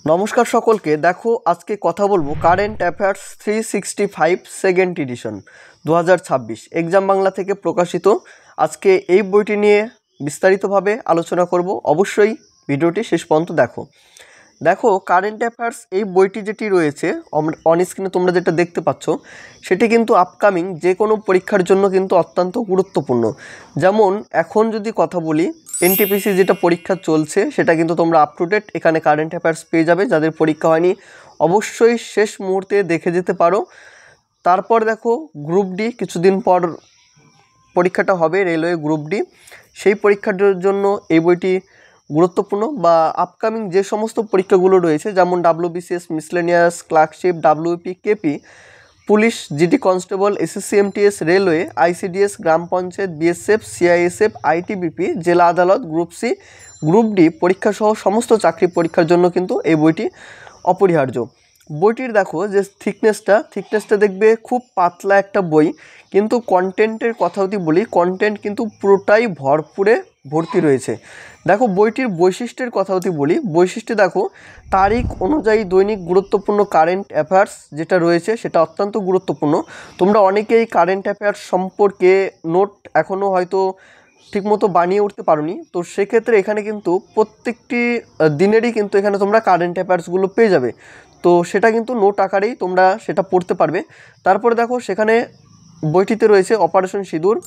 নমস্কার সকলকে। দেখো আজকে কথা বলবো current affairs 365 second addition 2026 exam Bangla থেকে প্রকাশিত। আজকে এই বইটি নিয়ে বিস্তারিতভাবে আলোচনা করব। অবশ্যই ভিডিওটি শেষ পর্যন্ত দেখো কারেন্ট অ্যাফেয়ার্স এই বইটি যেটি রয়েছে অন স্ক্রিনে তোমরা যেটা দেখতে পাচ্ছ সেটি কিন্তু আপকামিং যে কোনো পরীক্ষার জন্য কিন্তু অত্যন্ত গুরুত্বপূর্ণ। যেমন এখন যদি কথা বলি, এনটিপিসি যেটা পরীক্ষা চলছে সেটা কিন্তু তোমরা আপ টু ডেট এখানে কারেন্ট অ্যাফেয়ার্স পেয়ে যাবে। যাদের পরীক্ষা হয়নি অবশ্যই শেষ মুহূর্তে দেখে যেতে পারো। তারপর দেখো গ্রুপ ডি কিছুদিন পর পরীক্ষাটা হবে, রেলওয়ে গ্রুপ ডি। সেই পরীক্ষাটার জন্য এই বইটি গুরুত্বপূর্ণ। বা আপকামিং যে সমস্ত পরীক্ষাগুলো রয়েছে যেমন WBCS, miscellaneous, clerkship, WBP, KP, police, GD constable, SSC, MTS, railway, ICDS, গ্রাম পঞ্চায়েত, বিএসএফ, সিআইএসএফ, আইটিবিপি, জেলা আদালত, গ্রুপ সি, গ্রুপ ডি পরীক্ষাসহ সমস্ত চাকরি পরীক্ষার জন্য কিন্তু এই বইটি অপরিহার্য। বইটির দেখো যে থিকনেসটা দেখবে খুব পাতলা একটা বই, কিন্তু কন্টেন্টের কথা যদি বলি, কন্টেন্ট কিন্তু পুরোটাই ভর্তি রয়েছে। দেখো বইটির বৈশিষ্ট্যের কথা যদি বলি, বৈশিষ্ট্য দেখো তারিখ অনুযায়ী দৈনিক গুরুত্বপূর্ণ কারেন্ট অ্যাফেয়ার্স যেটা রয়েছে সেটা অত্যন্ত গুরুত্বপূর্ণ। তোমরা অনেকেই কারেন্ট অ্যাফেয়ার্স সম্পর্কে নোট এখনও হয়তো ঠিকমতো বানিয়ে উঠতে পারোনি, তো সেক্ষেত্রে এখানে কিন্তু প্রত্যেকটি দিনেরই কিন্তু এখানে তোমরা কারেন্ট অ্যাফেয়ার্সগুলো পেয়ে যাবে। তো সেটা কিন্তু নোট আকারেই তোমরা সেটা পড়তে পারবে। তারপরে দেখো সেখানে বইটিতে রয়েছে অপারেশন সিঁদুর,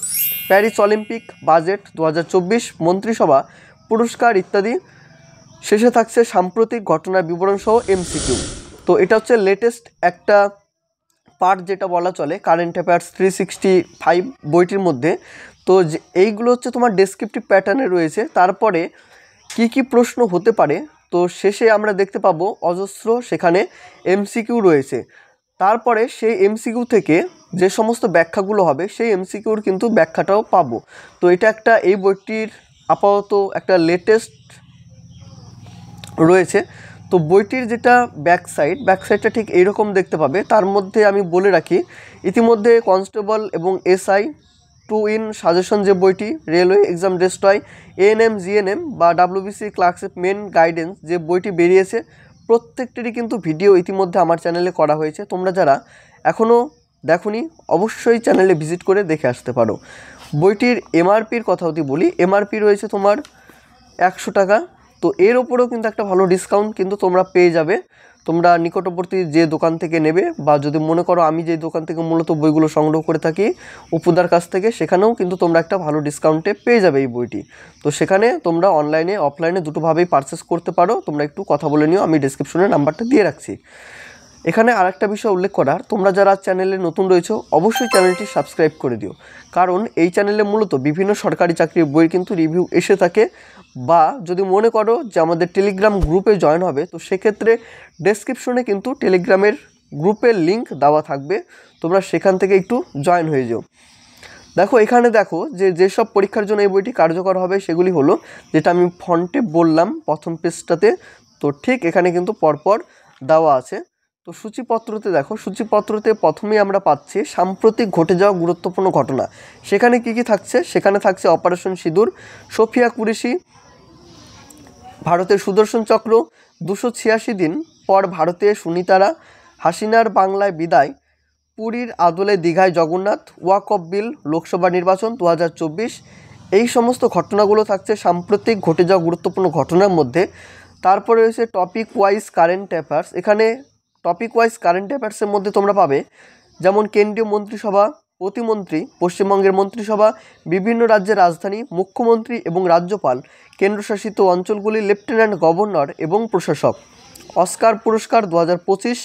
প্যারিস অলিম্পিক, বাজেট 2024, মন্ত্রিসভা, পুরস্কার ইত্যাদি। শেষে থাকছে সাম্প্রতিক ঘটনার বিবরণ সহ এমসিকিউ। তো এটা হচ্ছে লেটেস্ট একটা পার্ট যেটা বলা চলে কারেন্ট অ্যাফেয়ার্স 365 বইটির মধ্যে। তো এইগুলো হচ্ছে তোমার ডেসক্রিপটিভ প্যাটার্নে রয়েছে। তারপরে কি প্রশ্ন হতে পারে, তো শেষে আমরা দেখতে পাবো অজস্র সেখানে এমসিকিউ রয়েছে। তারপরে সেই এমসিকিউ থেকে যে সমস্ত ব্যাখ্যাগুলো হবে সেই এমসিকিউর কিন্তু ব্যাখ্যাটাও পাবো। তো এটা একটা এই বইটির আপাতত একটা লেটেস্ট রয়েছে। তো বইটির যেটা ব্যাকসাইডটা ঠিক এইরকম দেখতে পাবে। তার মধ্যে আমি বলে রাখি, ইতিমধ্যে কনস্টেবল এবং এসআই 2 in সাজেশন যে বইটি, railway exam destroy, ANM, GNM বা ডাব্লিউবিসি ক্লার্কশিপ মেন গাইডেন্স যে বইটি বেরিয়েছে, প্রত্যেকটিরই কিন্তু ভিডিও ইতিমধ্যে আমার চ্যানেলে করা হয়েছে। তোমরা যারা এখনও দেখোনি অবশ্যই চ্যানেলে ভিজিট করে দেখে আসতে পারো। বইটির এমআরপির কথা যদি বলি, এমআরপি রয়েছে তোমার 100 টাকা। তো এর ওপরেও কিন্তু একটা ভালো ডিসকাউন্ট কিন্তু তোমরা পেয়ে যাবে। তোমরা নিকটবর্তী যে দোকান থেকে নেবে, বা যদি মনে করো আমি যে দোকান থেকে মূলত বইগুলো সংগ্রহ করে থাকি অপুদার কাছ থেকে, সেখানেও কিন্তু তোমরা একটা ভালো ডিসকাউন্টে পেয়ে যাবে এই বইটি। তো সেখানে তোমরা অনলাইনে অফলাইনে দুটোভাবেই পারচেস করতে পারো। তোমরা একটু কথা বলে নিও, আমি ডেসক্রিপশনে নাম্বারটা দিয়ে রাখছি। এখানে আরেকটা বিষয় উল্লেখ করার, তোমরা যারা চ্যানেলে নতুন রয়েছো অবশ্যই চ্যানেলটি সাবস্ক্রাইব করে দিও, কারণ এই চ্যানেলে মূলত বিভিন্ন সরকারি চাকরির বইয়ের কিন্তু রিভিউ এসে থাকে। বা যদি মনে করো যে আমাদের টেলিগ্রাম গ্রুপে জয়েন হবে, তো সেক্ষেত্রে ডেসক্রিপশনে কিন্তু টেলিগ্রামের গ্রুপের লিঙ্ক দেওয়া থাকবে, তোমরা সেখান থেকে একটু জয়েন হয়ে যাও। দেখো এখানে দেখো যেসব পরীক্ষার জন্য এই বইটি কার্যকর হবে সেগুলি হলো, যেটা আমি ফন্টে বললাম প্রথম পেজটাতে, তো ঠিক এখানে কিন্তু পরপর দেওয়া আছে। তো সূচিপত্রতে দেখো, সূচিপত্রতে প্রথমেই আমরা পাচ্ছি সাম্প্রতিক ঘটে যাওয়া গুরুত্বপূর্ণ ঘটনা। সেখানে কি থাকছে, সেখানে থাকছে অপারেশন সিঁদুর, সোফিয়া কুরেশি, ভারতের সুদর্শন চক্র, 286 দিন পর ভারতে সুনিতারা, হাসিনার বাংলায় বিদায়, পুরীর আদলে দীঘায় জগন্নাথ, ওয়াকফ বিল, লোকসভা নির্বাচন 2024। এই সমস্ত ঘটনাগুলো থাকছে সাম্প্রতিক ঘটে যাওয়া গুরুত্বপূর্ণ ঘটনার মধ্যে। তারপরে রয়েছে টপিক ওয়াইজ কারেন্ট অ্যাফেয়ার্স। এখানে টপিক ওয়াইজ কারেন্ট অ্যাফেয়ার্সের মধ্যে তোমরা পাবে যেমন কেন্দ্রীয় মন্ত্রিসভা, প্রতিমন্ত্রী, পশ্চিমবঙ্গের মন্ত্রিসভা, বিভিন্ন রাজ্যের রাজধানী, মুখ্যমন্ত্রী এবং রাজ্যপাল, কেন্দ্রশাসিত অঞ্চলগুলি, লেফটেন্যান্ট গভর্নর এবং প্রশাসক, অস্কার পুরস্কার 2025,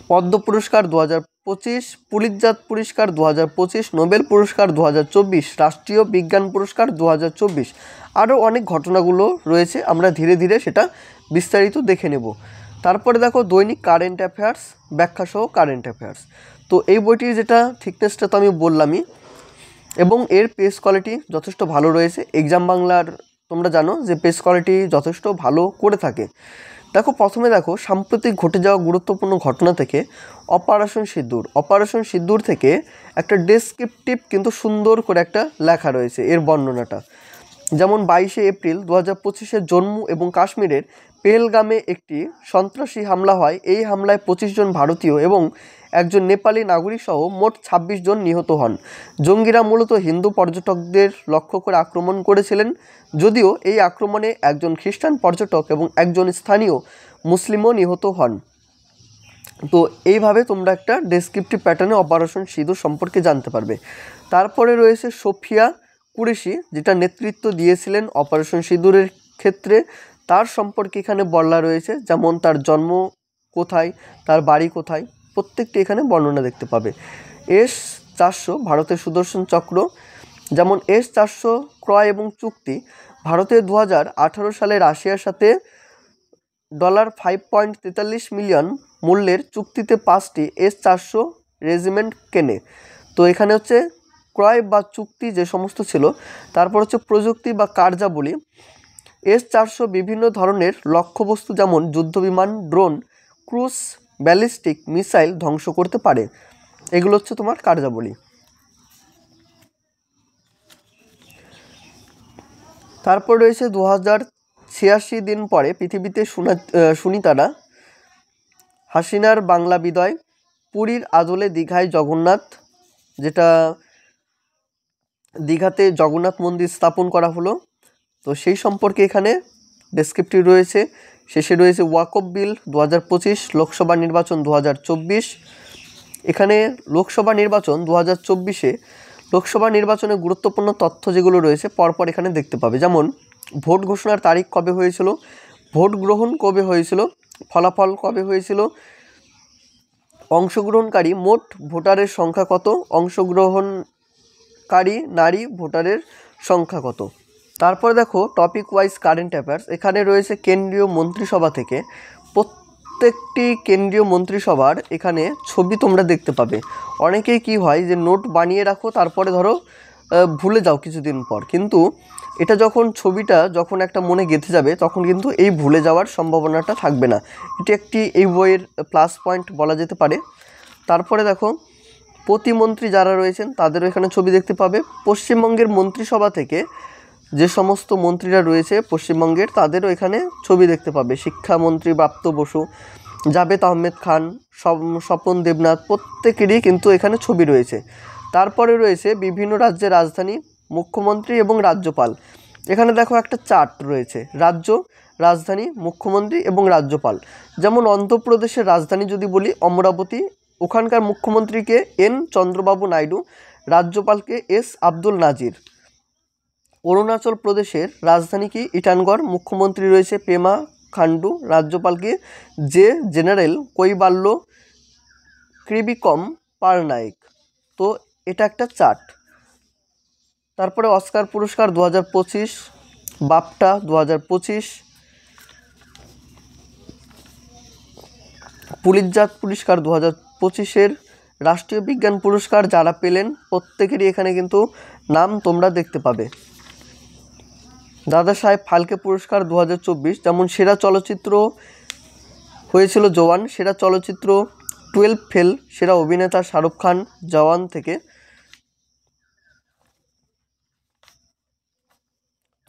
পদ্ম পুরস্কার 2025, পুলিৎজার পুরস্কার 2025, নোবেল পুরস্কার 2024, রাষ্ট্রীয় বিজ্ঞান পুরস্কার 2024। আরও অনেক ঘটনাগুলো রয়েছে, আমরা ধীরে ধীরে সেটা বিস্তারিত দেখে নেব। তারপরে দেখো দৈনিক কারেন্ট অ্যাফেয়ার্স, ব্যাখ্যাসহ কারেন্ট অ্যাফেয়ার্স। তো এই বইটির যেটা থিকনেসটা তো আমি বললামই, এবং এর পেজ কোয়ালিটি যথেষ্ট ভালো রয়েছে। এক্সাম বাংলার তোমরা জানো যে পেজ কোয়ালিটি যথেষ্ট ভালো করে থাকে। দেখো প্রথমে দেখো সাম্প্রতিক ঘটে যাওয়া গুরুত্বপূর্ণ ঘটনা থেকে অপারেশন সিঁদুর থেকে একটা ডেসক্রিপটিভ কিন্তু সুন্দর করে একটা লেখা রয়েছে এর বর্ণনাটা। যেমন 22শে এপ্রিল 2025 জম্মু এবং কাশ্মীরের পেহেলগামে একটি সন্ত্রাসী হামলা হয়। এই হামলায় 25 জন ভারতীয় এবং একজন নেপালি নাগরিক সহ মোট 26 জন নিহত হন। জঙ্গিরা মূলত হিন্দু পর্যটকদের লক্ষ্য করে আক্রমণ করেছিলেন, যদিও এই আক্রমণে একজন খ্রিস্টান পর্যটক এবং একজন স্থানীয় মুসলিমও নিহত হন। তো এইভাবে তোমরা একটা ডেসক্রিপটিভ প্যাটার্নে অপারেশন সিঁদুর সম্পর্কে জানতে পারবে। তারপরে রয়েছে সোফিয়া কুরেশি, যেটা নেতৃত্ব দিয়েছিলেন অপারেশন সিঁদুরের ক্ষেত্রে। তার সম্পর্কে এখানে বলা রয়েছে, যেমন তার জন্ম কোথায়, তার বাড়ি কোথায়, প্রত্যেকটি এখানে বর্ণনা দেখতে পাবে। S-400 ভারতের সুদর্শন চক্র, যেমন S-400 ক্রয় এবং চুক্তি। ভারতের 2018 সালে রাশিয়ার সাথে $5.43 মিলিয়ন মূল্যের চুক্তিতে 5টি S-400 রেজিমেন্ট কেনে। তো এখানে হচ্ছে ক্রয় বা চুক্তি যে সমস্ত ছিল। তারপর হচ্ছে প্রযুক্তি বা কার্যাবলী। S-400 বিভিন্ন ধরনের লক্ষ্যবস্তু যেমন যুদ্ধবিমান, ড্রোন, ক্রুজ, ব্যালিস্টিক মিসাইল ধ্বংস করতে পারে। এগুলো হচ্ছে তোমার কার্যাবলী। তারপর রয়েছে 2086 দিন পরে পৃথিবীতে সুনিতারা, হাসিনার বাংলা বিদয়, পুরীর আদলে দীঘায় জগন্নাথ, যেটা দীঘাতে জগন্নাথ মন্দির স্থাপন করা হলো। তো সেই সম্পর্কে এখানে ডেসক্রিপটিভ রয়েছে। শেষে রয়েছে ওয়াকফ বিল 2025, লোকসভা নির্বাচন 2024। এখানে লোকসভা নির্বাচন 2024-এ লোকসভা নির্বাচনে গুরুত্বপূর্ণ তথ্য যেগুলো রয়েছে পরপর এখানে দেখতে পাবে। যেমন ভোট ঘোষণার তারিখ কবে হয়েছিল, ভোট গ্রহণ কবে হয়েছিল, ফলাফল কবে হয়েছিল, অংশগ্রহণকারী মোট ভোটারের সংখ্যা কত, অংশগ্রহণকারী নারী ভোটারের সংখ্যা কত। তারপরে দেখো টপিক ওয়াইজ কারেন্ট অ্যাফেয়ার্স। এখানে রয়েছে কেন্দ্রীয় মন্ত্রিসভা থেকে প্রত্যেকটি কেন্দ্রীয় মন্ত্রিসভার এখানে ছবি তোমরা দেখতে পাবে। অনেকেই কি হয় যে নোট বানিয়ে রাখো, তারপরে ধরো ভুলে যাও কিছুদিন পর, কিন্তু এটা ছবিটা যখন একটা মনে গেঁথে যাবে তখন কিন্তু এই ভুলে যাওয়ার সম্ভাবনাটা থাকবে না। এটি একটি এই বইয়ের প্লাস পয়েন্ট বলা যেতে পারে। তারপরে দেখো প্রতিমন্ত্রী যারা রয়েছেন তাদেরও এখানে ছবি দেখতে পাবে। পশ্চিমবঙ্গের মন্ত্রিসভা থেকে যে সমস্ত মন্ত্রীরা রয়েছে পশ্চিমবঙ্গের, তাদেরও এখানে ছবি দেখতে পাবে। শিক্ষামন্ত্রী ব্রাত্য বসু, জাভেদ আহমেদ খান, স্বপন দেবনাথ, প্রত্যেকেরই কিন্তু এখানে ছবি রয়েছে। তারপরে রয়েছে বিভিন্ন রাজ্যের রাজধানী, মুখ্যমন্ত্রী এবং রাজ্যপাল। এখানে দেখো একটা চার্ট রয়েছে, রাজ্য, রাজধানী, মুখ্যমন্ত্রী এবং রাজ্যপাল। যেমন অন্ধ্রপ্রদেশের রাজধানী যদি বলি অমরাবতী, ওখানকার মুখ্যমন্ত্রীকে N চন্দ্রবাবু নাইডু, রাজ্যপালকে S আব্দুল নাজির। অরুণাচল প্রদেশের রাজধানী কি ইটানগড়, মুখ্যমন্ত্রী রয়েছে পেমা খান্ডু, রাজ্যপালকে যে জেনারেল কৈবাল্য কৃবিকম পারনাইক। তো এটা একটা চার্ট। তারপরে অস্কার পুরস্কার 2025, বাফটা 2025, পুলিৎজার পুরস্কার 2025-এর, রাষ্ট্রীয় বিজ্ঞান পুরস্কার যারা পেলেন প্রত্যেকেরই এখানে কিন্তু নাম তোমরা দেখতে পাবে। দাদা সাহেব ফালকে পুরস্কার 2024, যেমন সেরা চলচ্চিত্র হয়েছিল জওয়ান, সেরা চলচ্চিত্র 12 ফেল, সেরা অভিনেতা শাহরুখ খান জওয়ান থেকে।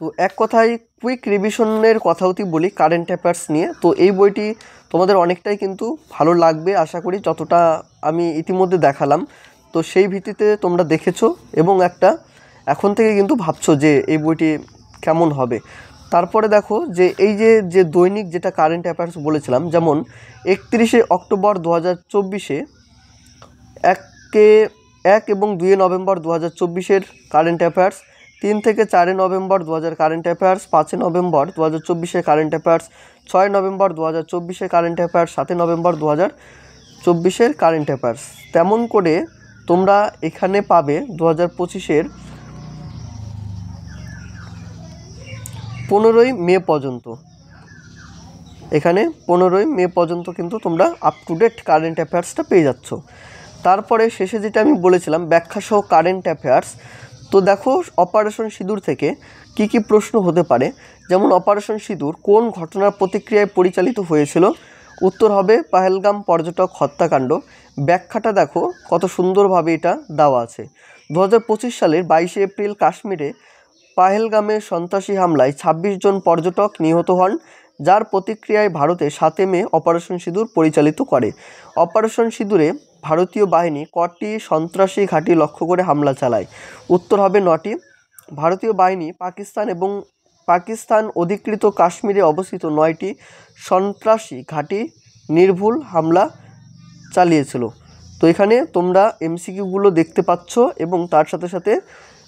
তো এক কথায় কুইক রিভিশনের কথাটি বলি কারেন্ট অ্যাফেয়ার্স নিয়ে। তো এই বইটি তোমাদের অনেকটাই কিন্তু ভালো লাগবে আশা করি, যতটা আমি ইতিমধ্যে দেখালাম। তো সেই ভিত্তিতে তোমরা দেখেছো এবং এখন থেকে কিন্তু ভাবছো যে এই বইটি কেমন হবে। তারপরে দেখো যে এই যে দৈনিক যেটা কারেন্ট অ্যাফেয়ার্স বলেছিলাম, যেমন 31শে অক্টোবর 2024-এ 1 এবং 2 নভেম্বর 2024-এর কারেন্ট অ্যাফেয়ার্স, 3 থেকে 4 নভেম্বর 2000 কারেন্ট অ্যাফেয়ার্স, 5 নভেম্বর 2024-এর কারেন্ট অ্যাফেয়ার্স, 6 নভেম্বর 2024-এর কারেন্ট অ্যাফেয়ার্স, 7 নভেম্বর 2024-এর কারেন্ট অ্যাফেয়ার্স। তেমন করে তোমরা এখানে পাবে 2025-এর 15ই মে পর্যন্ত। এখানে 15ই মে পর্যন্ত কিন্তু তোমরা আপ টু ডেট কারেন্ট অ্যাফেয়ার্সটা পেয়ে যাচ্ছ। তারপরে শেষে যেটা আমি বলেছিলাম ব্যাখ্যাসহ কারেন্ট অ্যাফেয়ার্স। তো দেখো অপারেশন সিঁদুর থেকে কি কি প্রশ্ন হতে পারে। যেমন অপারেশন সিঁদুর কোন ঘটনার প্রতিক্রিয়ায় পরিচালিত হয়েছিল? উত্তর হবে পাহেলগাম পর্যটক হত্যাকাণ্ড। ব্যাখ্যাটা দেখো কত সুন্দরভাবে এটা দেওয়া আছে। 2025 সালের 22শে এপ্রিল কাশ্মীরে পাহেলগামে সন্ত্রাসী হামলায় 26 জন পর্যটক নিহত হন। যার প্রতিক্রিয়ায় ভারতে 7 মে অপারেশন সিঁদুর পরিচালিত করে। অপারেশন সিঁদুরে ভারতীয় বাহিনী কটি সন্ত্রাসী ঘাঁটি লক্ষ্য করে হামলা চালায়? উত্তর হবে 9টি। ভারতীয় বাহিনী পাকিস্তান অধিকৃত কাশ্মীরে অবস্থিত 9টি সন্ত্রাসী ঘাঁটি নির্ভুল হামলা চালিয়েছিল। তো এখানে তোমরা এমসিকিউগুলো দেখতে পাচ্ছ এবং তার সাথে সাথে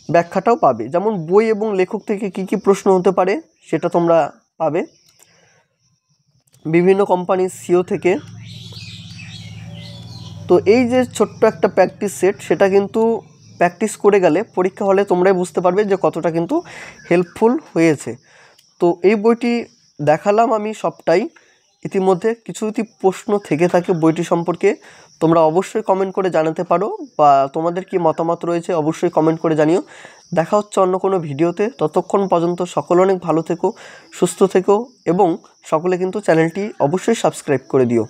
ব্যাখ্যাটাও পাবে। যেমন বই এবং লেখক থেকে কি প্রশ্ন হতে পারে সেটা তোমরা পাবে, বিভিন্ন কোম্পানির সিও থেকে। তো এই যে ছোট্ট একটা প্র্যাকটিস সেট, সেটা কিন্তু প্র্যাকটিস করে গেলে পরীক্ষা হলে তোমরাই বুঝতে পারবে যে কতটা কিন্তু হেল্পফুল হয়েছে। তো এই বইটি দেখালাম আমি সবটাই। ইতিমধ্যে কিছু যদি প্রশ্ন থেকে থাকে বইটি সম্পর্কে তোমরা অবশ্যই কমেন্ট করে জানাতে পারো, বা তোমাদের কি মতামত রয়েছে অবশ্যই কমেন্ট করে জানিও। দেখা হচ্ছে অন্য কোনো ভিডিওতে। ততক্ষণ পর্যন্ত সকলে অনেক ভালো থেকো, সুস্থ থেকো এবং সকলে কিন্তু চ্যানেলটি অবশ্যই সাবস্ক্রাইব করে দিও।